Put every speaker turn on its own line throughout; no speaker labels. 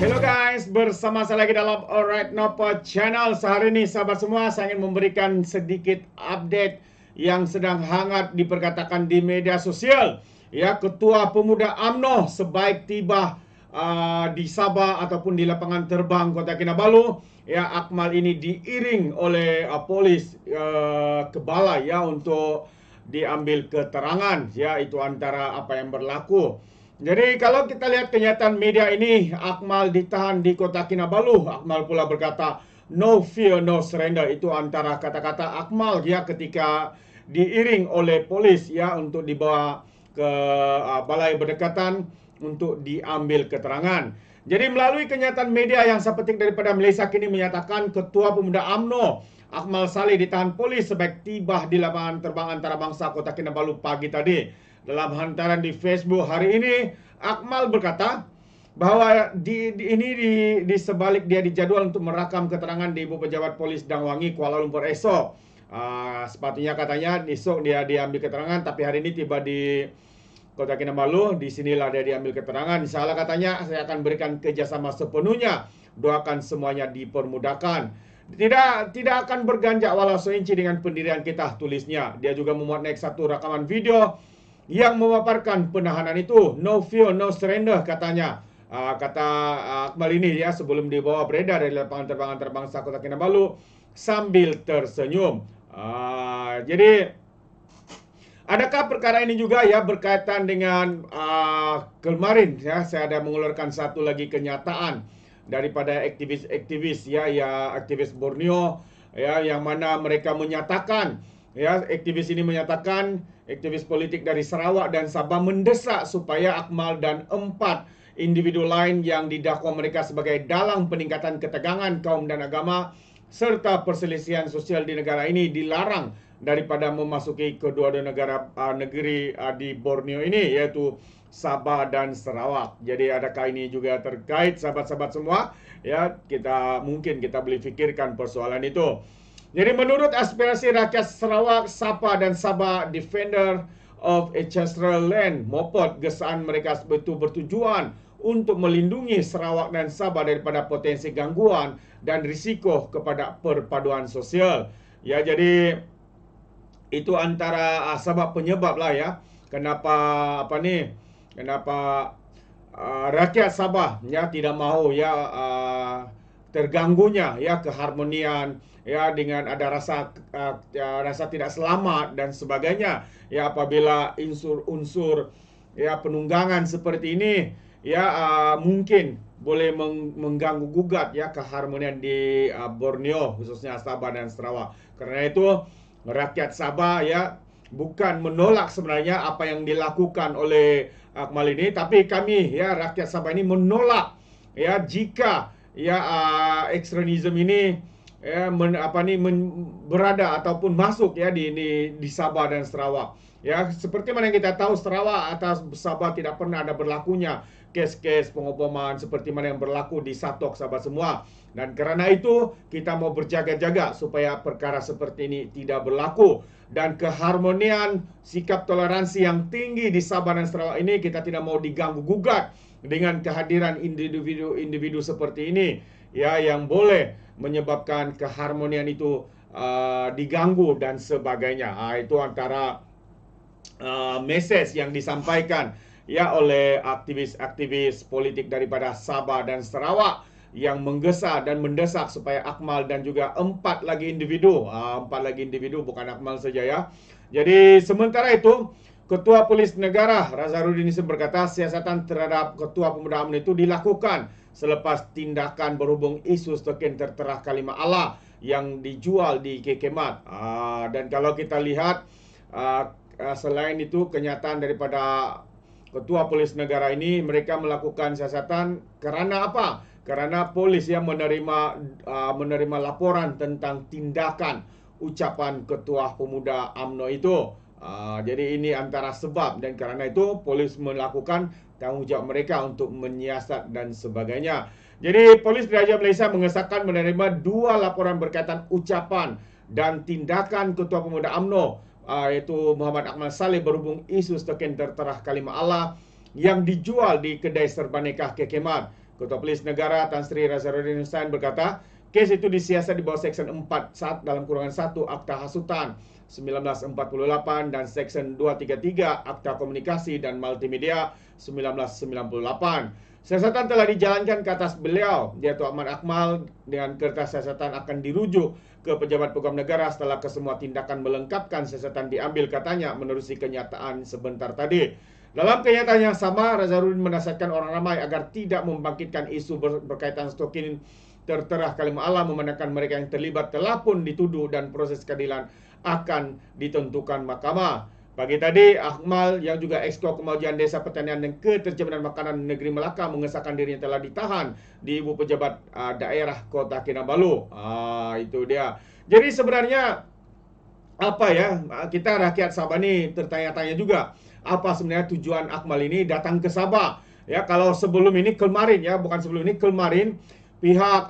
Hello guys, bersama saya lagi dalam Alright Nopo Channel. Sehari ini sahabat semua, saya ingin memberikan sedikit update yang sedang hangat diperkatakan di media sosial. Ya, Ketua Pemuda UMNO sebaik tiba di Sabah ataupun di lapangan terbang Kota Kinabalu. Ya, Akmal ini diiring oleh polis ke balai ya untuk diambil keterangan. Ya, itu antara apa yang berlaku. Jadi kalau kita lihat kenyataan media ini, Akmal ditahan di Kota Kinabalu. Akmal pula berkata, no fear, no surrender. Itu antara kata-kata Akmal ya ketika diiring oleh polis ya untuk dibawa ke balai berdekatan untuk diambil keterangan. Jadi melalui kenyataan media yang saya petik daripada Malaysia Kini menyatakan Ketua Pemuda UMNO Akmal Saleh ditahan polis sebaik tiba di lapangan terbang antarabangsa Kota Kinabalu pagi tadi. Dalam hantaran di Facebook hari ini, Akmal berkata bahwa di sebalik dia dijadwal untuk merakam keterangan di Ibu Pejabat Polis Dangwangi, Kuala Lumpur esok. Sepatutnya katanya esok dia diambil keterangan, tapi hari ini tiba di Kota Kinabalu, di sinilah dia diambil keterangan. Insyaallah katanya saya akan berikan kerjasama sepenuhnya. Doakan semuanya dipermudahkan. Tidak akan berganjak walau seinci dengan pendirian kita, tulisnya. Dia juga memuat naik satu rakaman video yang memaparkan penahanan itu. No fear, no surrender katanya. Kata Akmal ini ya sebelum dibawa beredar dari lapangan terbang antarabangsa Kota Kinabalu sambil tersenyum. Jadi adakah perkara ini juga ya berkaitan dengan kemarin ya saya ada mengeluarkan satu lagi kenyataan daripada aktivis-aktivis ya aktivis Borneo ya yang mana mereka menyatakan ya aktivis ini menyatakan aktivis politik dari Sarawak dan Sabah mendesak supaya Akmal dan 4 individu lain yang didakwa mereka sebagai dalang peningkatan ketegangan kaum dan agama serta perselisihan sosial di negara ini dilarang daripada memasuki kedua-dua negeri di Borneo ini, yaitu Sabah dan Sarawak. Jadi adakah ini juga terkait sahabat-sahabat semua? Ya, mungkin kita boleh fikirkan persoalan itu. Jadi menurut aspirasi rakyat Sarawak, Sabah dan Sabah, Defender of Ancestral Land, MOPOD, gesaan mereka betul bertujuan untuk melindungi Sarawak dan Sabah daripada potensi gangguan dan risiko kepada perpaduan sosial. Ya, jadi itu antara sebab penyebab lah ya. Kenapa rakyat Sabah ya tidak mahu ya terganggunya ya keharmonian ya dengan ada rasa tidak selamat dan sebagainya ya apabila unsur ya penunggangan seperti ini ya mungkin boleh mengganggu gugat ya keharmonian di Borneo khususnya Sabah dan Sarawak. Karena itu rakyat Sabah ya bukan menolak sebenarnya apa yang dilakukan oleh Akmal ini, tapi kami ya rakyat Sabah ini menolak ya jika ya ekstremisme ini ya berada ataupun masuk ya di Sabah dan Sarawak. Ya, seperti mana yang kita tahu Sarawak atas Sabah tidak pernah ada berlakunya kes-kes pengoboman seperti mana yang berlaku di Satok Sabah semua. Dan kerana itu kita mau berjaga-jaga supaya perkara seperti ini tidak berlaku dan keharmonian sikap toleransi yang tinggi di Sabah dan Sarawak ini kita tidak mau diganggu gugat dengan kehadiran individu-individu seperti ini ya yang boleh menyebabkan keharmonian itu diganggu dan sebagainya. Itu antara message yang disampaikan ya oleh aktivis-aktivis politik daripada Sabah dan Sarawak yang menggesa dan mendesak supaya Akmal dan juga 4 lagi individu bukan Akmal saja ya. Jadi sementara itu Ketua Polis Negara Razarudin Isim berkata siasatan terhadap Ketua Pemuda UMNO itu dilakukan selepas tindakan berhubung isu token tertera kalimah Allah yang dijual di Kekemat. Dan kalau kita lihat selain itu kenyataan daripada Ketua Polis Negara ini mereka melakukan siasatan kerana apa? Kerana polis yang menerima laporan tentang tindakan ucapan Ketua Pemuda UMNO itu. Jadi ini antara sebab dan kerana itu polis melakukan tanggungjawab mereka untuk menyiasat dan sebagainya. Jadi Polis Diraja Malaysia mengesahkan menerima 2 laporan berkaitan ucapan dan tindakan Ketua Pemuda UMNO iaitu Muhammad Akmal Saleh berhubung isu token tertera kalimah Allah yang dijual di kedai serba nikah Kekemat. Ketua Polis Negara Tan Sri Nazarudin Husain berkata, kes itu disiasat di bawah Seksyen 4 dalam kurungan 1 Akta Hasutan 1948 dan Seksyen 233 Akta Komunikasi dan Multimedia 1998. Siasatan telah dijalankan ke atas beliau, yaitu Ahmad Akmal, dengan kertas siasatan akan dirujuk ke pejabat pegawai negara setelah kesemua tindakan melengkapkan siasatan diambil, katanya, menerusi kenyataan sebentar tadi. Dalam kenyataan yang sama, Nazarudin menasihatkan orang ramai agar tidak membangkitkan isu berkaitan stokin tertera kalimah Allah, memandangkan mereka yang terlibat telah pun dituduh dan proses keadilan akan ditentukan mahkamah. Pagi tadi, Akmal yang juga Exco Kemajuan Desa Pertanian dan Keterjemahan Makanan Negeri Melaka mengesahkan dirinya telah ditahan di Ibu Pejabat Daerah Kota Kinabalu. Itu dia. Jadi sebenarnya apa ya, kita rakyat Sabah ni tertanya-tanya juga, apa sebenarnya tujuan Akmal ini datang ke Sabah? Ya, kalau sebelum ini kemarin ya, bukan sebelum ini kemarin, pihak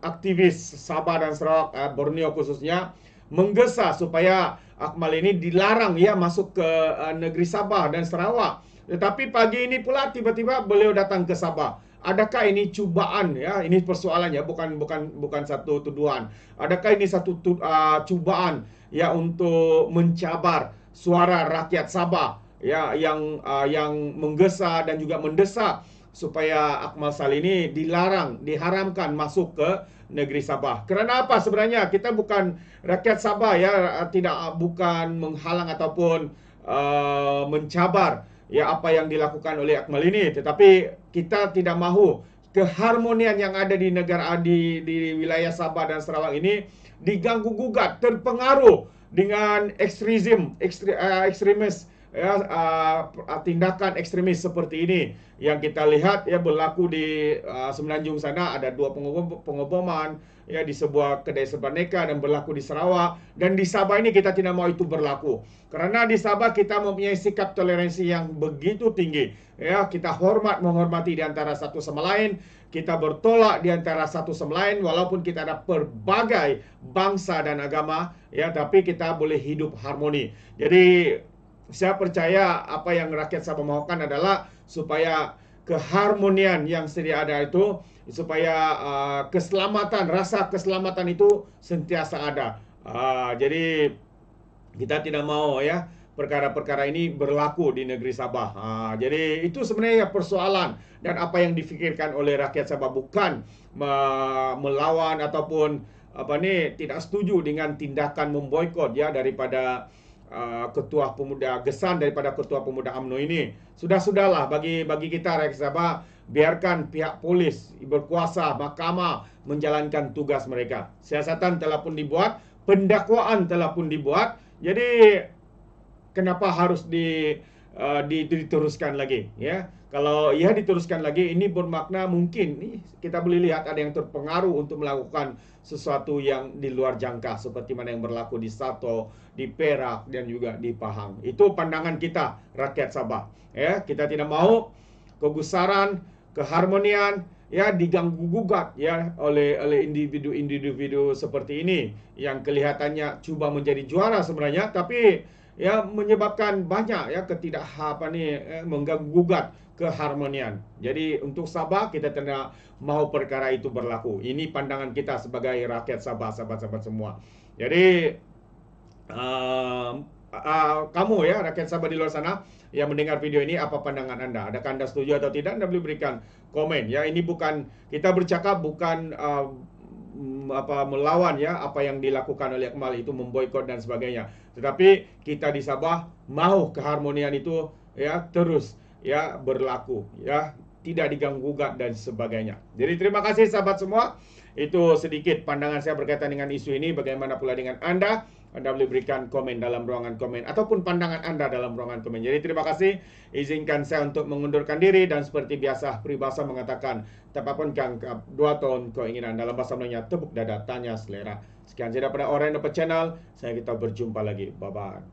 aktivis Sabah dan Sarawak, Borneo khususnya, menggesa supaya Akmal ini dilarang ya masuk ke negeri Sabah dan Sarawak. Tetapi pagi ini pula tiba-tiba beliau datang ke Sabah. Adakah ini cubaan ya? Ini persoalannya, bukan satu tuduhan. Adakah ini satu cubaan ya untuk mencabar suara rakyat Sabah ya yang menggesa dan juga mendesak supaya Akmal Saleh ini diharamkan masuk ke negeri Sabah. Kerana apa sebenarnya? Kita bukan rakyat Sabah ya, bukan menghalang ataupun mencabar ya apa yang dilakukan oleh Akmal ini, tetapi kita tidak mahu keharmonian yang ada di negara di wilayah Sabah dan Sarawak ini diganggu gugat, terpengaruh dengan ekstremis ya, tindakan ekstremis seperti ini yang kita lihat ya berlaku di Semenanjung sana. Ada 2 pengoboman ya di sebuah kedai serbaneka dan berlaku di Sarawak, dan di Sabah ini kita tidak mau itu berlaku. Karena di Sabah kita mempunyai sikap toleransi yang begitu tinggi ya, kita menghormati di antara satu sama lain, kita bertolak di antara satu sama lain walaupun kita ada berbagai bangsa dan agama ya, tapi kita boleh hidup harmoni. Jadi saya percaya apa yang rakyat Sabah mahukan adalah supaya keharmonian yang sedia ada itu, supaya rasa keselamatan itu sentiasa ada. Jadi kita tidak mau ya perkara-perkara ini berlaku di negeri Sabah. Jadi itu sebenarnya persoalan dan apa yang difikirkan oleh rakyat Sabah, bukan melawan ataupun tidak setuju dengan tindakan memboikot ya daripada Ketua Pemuda Gesan, daripada Ketua Pemuda UMNO ini. Sudahlah bagi kita rakyat Sabah, biarkan pihak polis berkuasa, mahkamah menjalankan tugas mereka. Siasatan telah pun dibuat, pendakwaan telah pun dibuat. Jadi kenapa harus diteruskan lagi ya? Kalau ia diteruskan lagi, ini bermakna mungkin kita boleh lihat ada yang terpengaruh untuk melakukan sesuatu yang di luar jangka, seperti mana yang berlaku di Sato, di Perak dan juga di Pahang. Itu pandangan kita rakyat Sabah ya. Kita tidak mau kegusaran, keharmonian ya diganggu gugat ya oleh individu-individu seperti ini yang kelihatannya cuba menjadi juara sebenarnya, tapi ya menyebabkan banyak ya mengganggu gugat keharmonian. Jadi untuk Sabah kita tidak mau perkara itu berlaku. Ini pandangan kita sebagai rakyat Sabah, sahabat-sahabat semua. Jadi kamu ya rakyat Sabah di luar sana yang mendengar video ini, apa pandangan Anda? Adakah Anda setuju atau tidak? Anda boleh berikan komen ya. Ini bukan, kita bercakap bukan melawan ya apa yang dilakukan oleh Akmal itu, memboikot dan sebagainya. Tetapi kita di Sabah mau keharmonian itu ya terus ya berlaku ya, tidak diganggu gugat dan sebagainya. Jadi terima kasih sahabat semua. Itu sedikit pandangan saya berkaitan dengan isu ini. Bagaimana pula dengan Anda? Anda boleh berikan komen dalam ruangan komen ataupun pandangan Anda dalam ruangan komen. Jadi terima kasih. Izinkan saya untuk mengundurkan diri, dan seperti biasa peribahasa mengatakan, tapapun kangkap 2 tahun keinginan, dalam bahasa Melayunya tepuk dada tanya selera. Sekian saja daripada Orang Dapat Channel. Saya kita berjumpa lagi. Bye bye.